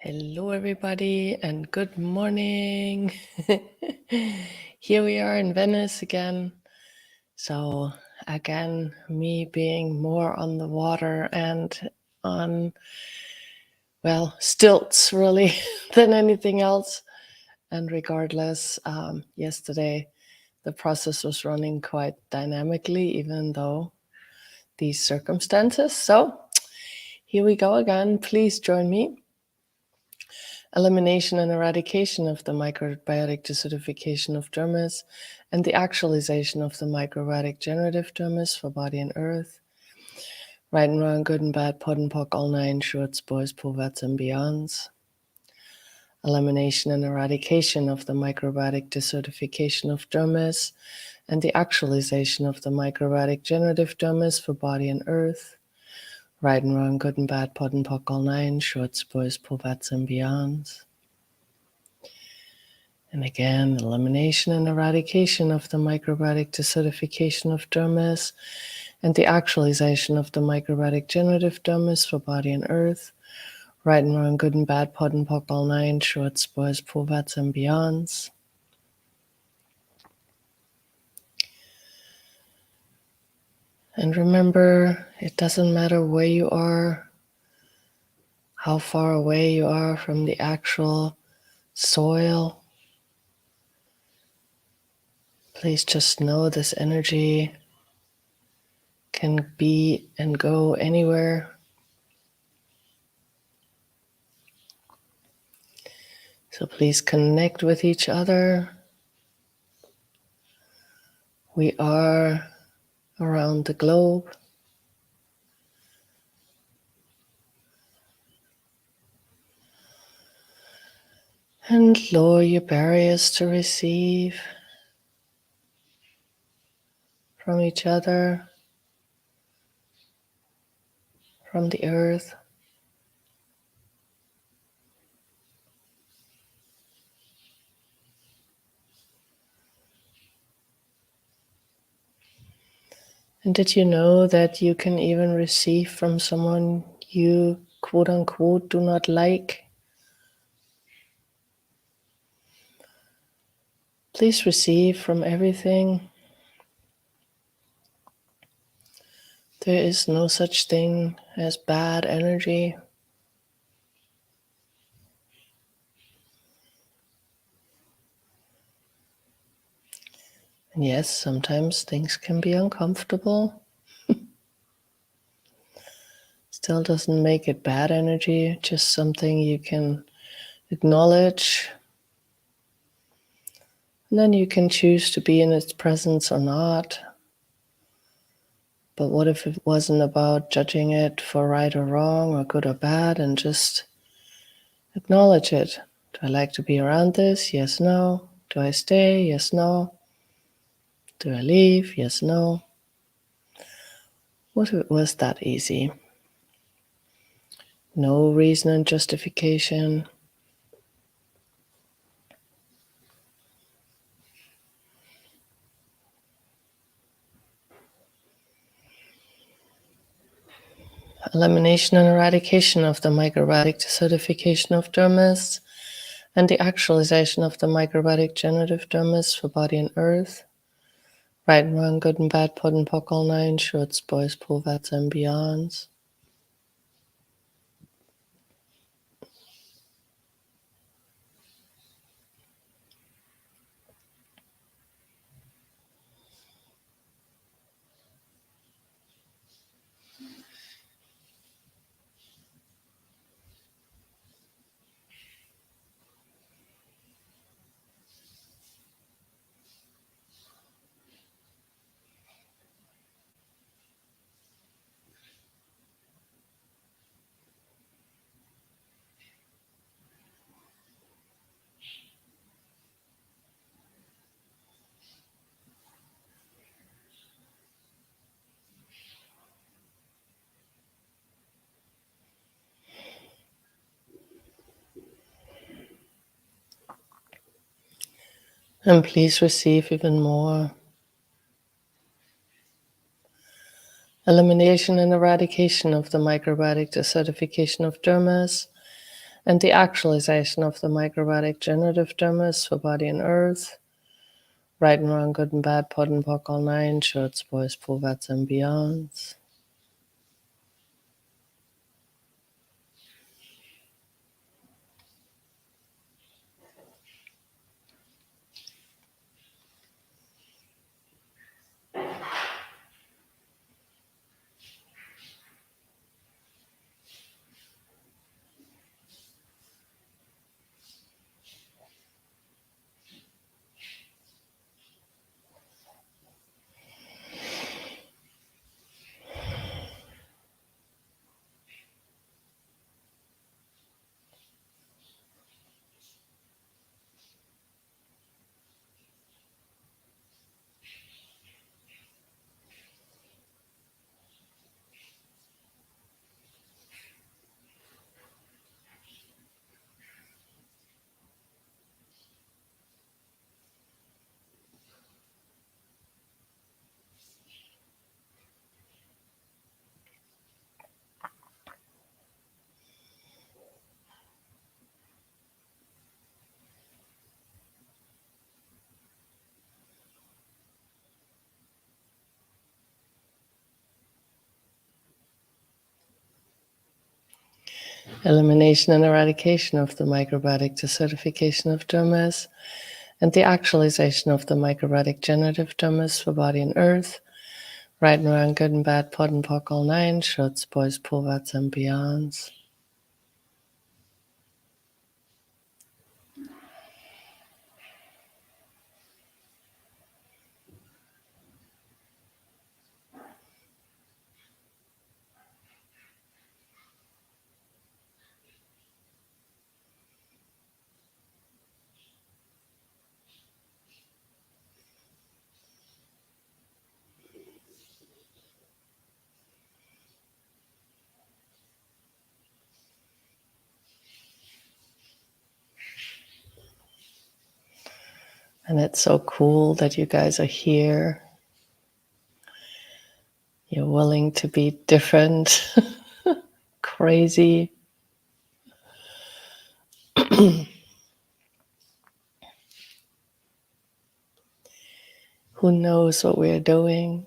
Hello, everybody, and good morning. Here we are in Venice again. So, again, me being more on the water and on, well, stilts really than anything else. And regardless, yesterday the process was running quite dynamically, even though these circumstances. So, here we go again. Please join me. Elimination and eradication of the microbiotic desertification of dermis, and the actualization of the microbiotic generative dermis for body and earth. Right and wrong, good and bad, pod and poc, all nine shorts, boys, poverts, and beyonds. Elimination and eradication of the microbiotic desertification of dermis, and the actualization of the microbiotic generative dermis for body and earth. Right and wrong, good and bad, pod and poc, all nine shorts, boys, poverts, and beyonds. And again, elimination and eradication of the microbiotic desertification of dermis, and the actualization of the microbiotic generative dermis for body and earth. Right and wrong, good and bad, pod and poc, all nine shorts, boys, poverts, and beyonds. And remember, it doesn't matter where you are, how far away you are from the actual soil. Please just know this energy can be and go anywhere. So please connect with each other. We are around the globe. And lower your barriers to receive from each other, from the earth. And did you know that you can even receive from someone you quote unquote do not like? Please receive from everything. There is no such thing as bad energy. And yes, sometimes things can be uncomfortable. Still doesn't make it bad energy, just something you can acknowledge. And then you can choose to be in its presence or not. But what if it wasn't about judging it for right or wrong or good or bad, and just acknowledge it? Do I like to be around this? Yes, no. Do I stay? Yes, no. Do I leave? Yes, no. What if it was that easy? No reason and justification. Elimination and eradication of the microbiotic desertification of dermis, and the actualization of the microbiotic generative dermis for body and earth. Right and wrong, good and bad, pod and poc, all nine shorts, boys, poverts, and beyonds. And please receive even more. Elimination and eradication of the microbiotic desertification of dermis, and the actualization of the microbiotic generative dermis for body and earth, right and wrong, good and bad, pod and pock, all nine, shorts, boys, povats, and beyonds. Elimination and eradication of the microbiotic desertification of dermis, and the actualization of the microbiotic generative dermis for body and earth, right and wrong, good and bad, pod and pock, all nine, shorts, boys, povats, and beyonds. And it's so cool that you guys are here. You're willing to be different, crazy. Who knows what we're doing?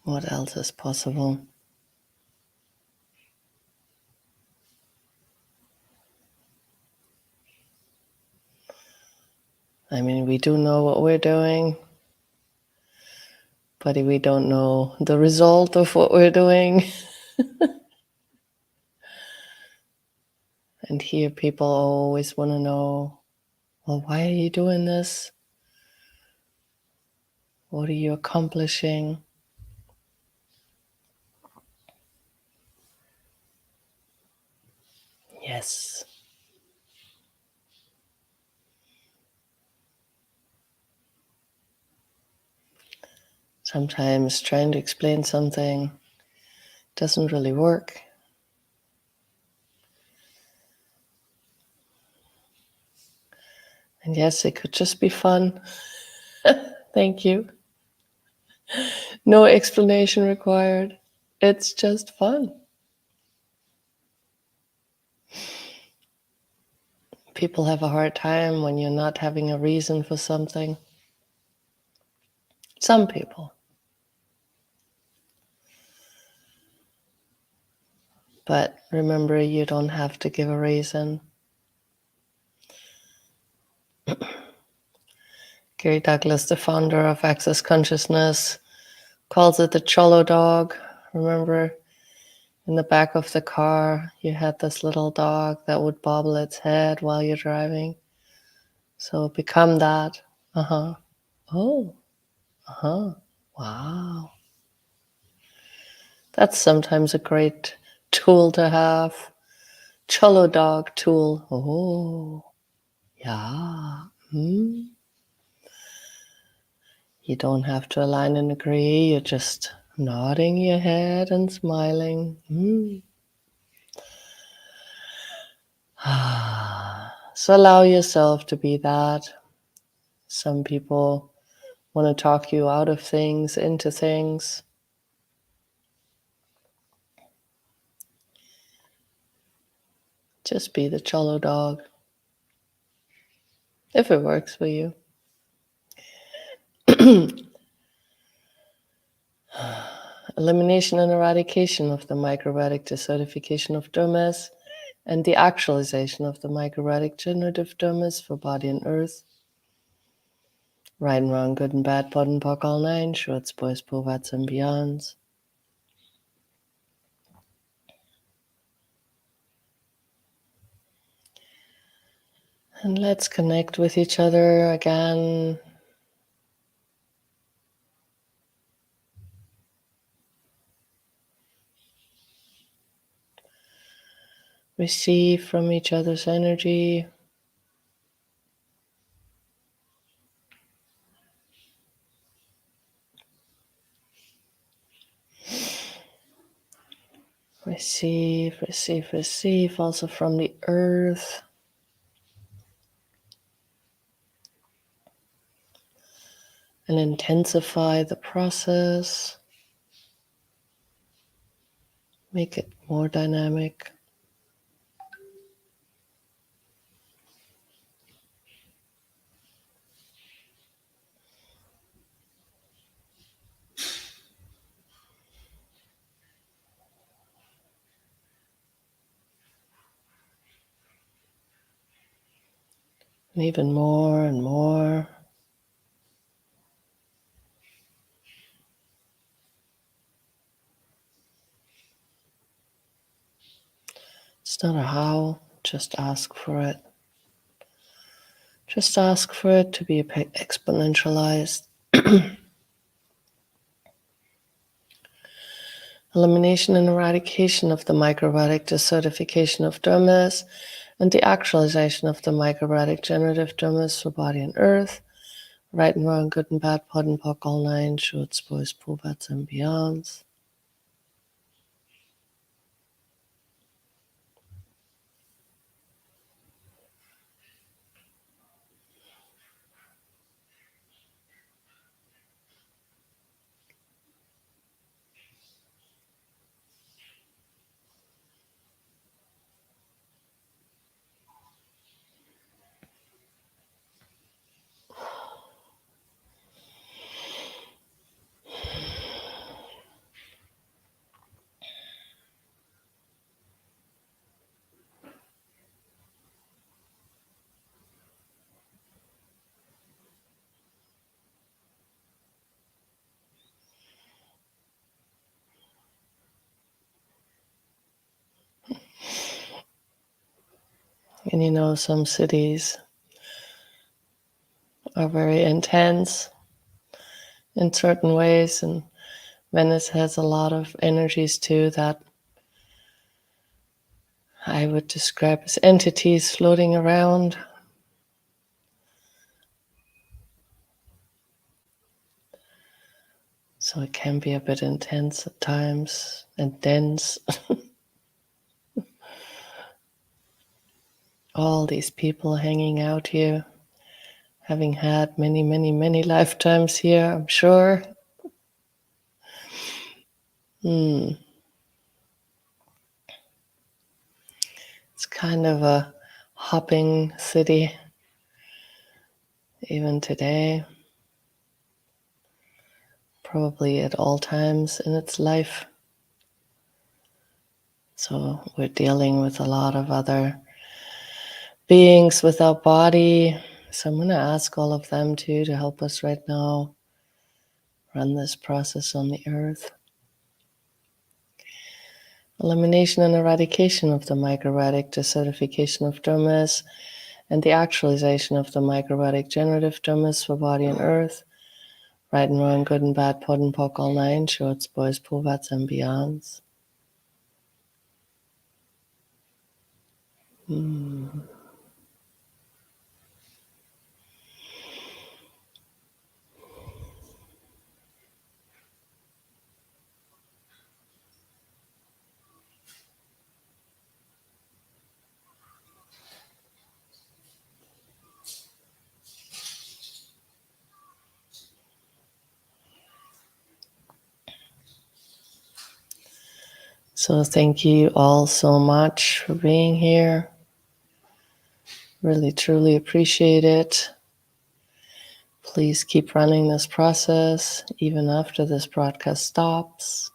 What else is possible? I mean, we do know what we're doing, but we don't know the result of what we're doing. And here people always want to know, well, why are you doing this? What are you accomplishing? Yes. Sometimes trying to explain something doesn't really work. And yes, it could just be fun. Thank you. No explanation required. It's just fun. People have a hard time when you're not having a reason for something. Some people. But remember, you don't have to give a reason. Gary Douglas, the founder of Access Consciousness, calls it the Cholo dog. Remember, in the back of the car, you had this little dog that would bobble its head while you're driving. So become that. Uh-huh. Oh. Uh-huh. Wow. That's sometimes a great tool to have. Cholo dog tool. Oh. Yeah. You don't have to align and agree. You're just nodding your head and smiling. So allow yourself to be that. Some people want to talk you out of things, into things. Just be the cholo dog, if it works for you. Elimination and eradication of the microerratic desertification of dermis and the actualization of the microerratic generative dermis for body and earth. Right and wrong, good and bad, pod and pock, all nine, shorts, boys, povats, and beyonds. And let's connect with each other again. Receive from each other's energy. Receive, receive, receive also from the earth. And intensify the process. Make it more dynamic. And even more and more. It's not a how, just ask for it. Just ask for it to be exponentialized. Elimination and eradication of the microerratic desertification of dermis and the actualization of the microerratic generative dermis for body and earth. Right and wrong, good and bad, pod and pock, all nine, shorts, boys, povats, and beyonds. And you know, some cities are very intense in certain ways, and Venice has a lot of energies too that I would describe as entities floating around. So it can be a bit intense at times and dense. All these people hanging out here, having had many, many, many lifetimes here, I'm sure. It's kind of a hopping city, even today. Probably at all times in its life. So we're dealing with a lot of other beings without body. So I'm going to ask all of them too to help us right now run this process on the earth. Elimination and eradication of the microerratic desertification of dermis and the actualization of the microerratic generative dermis for body and earth. Right and wrong, good and bad, pod and pock, all nine, shorts, boys, povats, and beyonds. So thank you all so much for being here. Really, truly appreciate it. Please keep running this process even after this broadcast stops.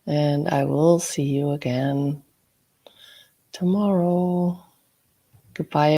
And I will see you again tomorrow. Goodbye.